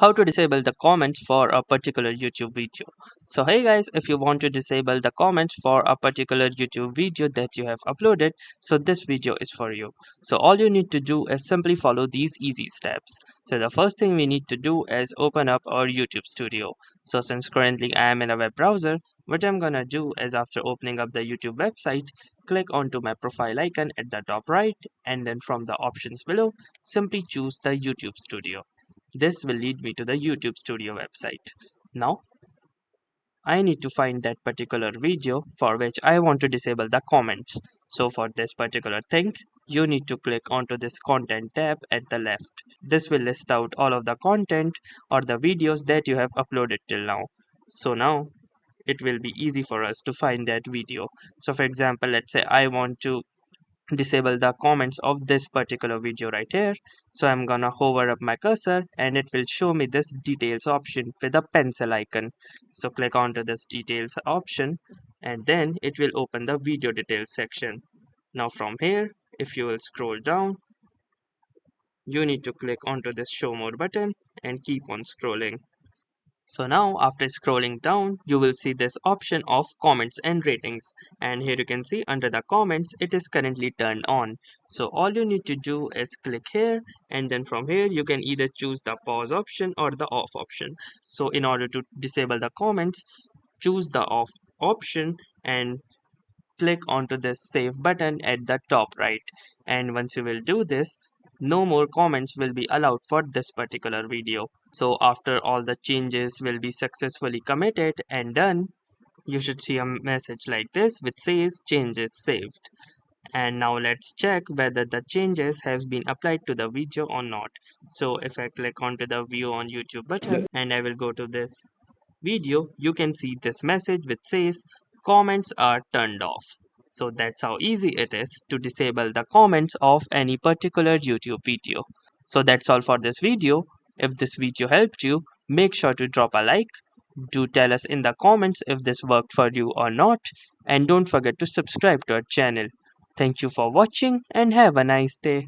How to disable the comments for a particular YouTube video. So hey guys, if you want to disable the comments for a particular YouTube video that you have uploaded, so this video is for you. So all you need to do is simply follow these easy steps. So the first thing we need to do is open up our YouTube studio. So since currently I am in a web browser, what I'm gonna do is after opening up the YouTube website, click onto my profile icon at the top right, and then from the options below, simply choose the YouTube studio. This will lead me to the YouTube Studio website. Now, I need to find that particular video for which I want to disable the comments. So for this particular thing, you need to click onto this content tab at the left. This will list out all of the content or the videos that you have uploaded till now. So now it will be easy for us to find that video. So for example, let's say I want to disable the comments of this particular video right here. So I'm gonna hover up my cursor and it will show me this details option with a pencil icon. So click onto this details option and then it will open the video details section. Now from here, if you will scroll down, you need to click onto this show more button and keep on scrolling. So now after scrolling down, you will see this option of comments and ratings. And here you can see under the comments, it is currently turned on. So all you need to do is click here and then from here you can either choose the pause option or the off option. So in order to disable the comments, choose the off option and click onto this save button at the top right. And once you will do this, no more comments will be allowed for this particular video. So after all the changes will be successfully committed and done, you should see a message like this which says changes saved. And now let's check whether the changes have been applied to the video or not. So if I click onto the view on YouTube button and I will go to this video, you can see this message which says comments are turned off. So that's how easy it is to disable the comments of any particular YouTube video. So that's all for this video. If this video helped you, make sure to drop a like. Do tell us in the comments if this worked for you or not. And don't forget to subscribe to our channel. Thank you for watching and have a nice day.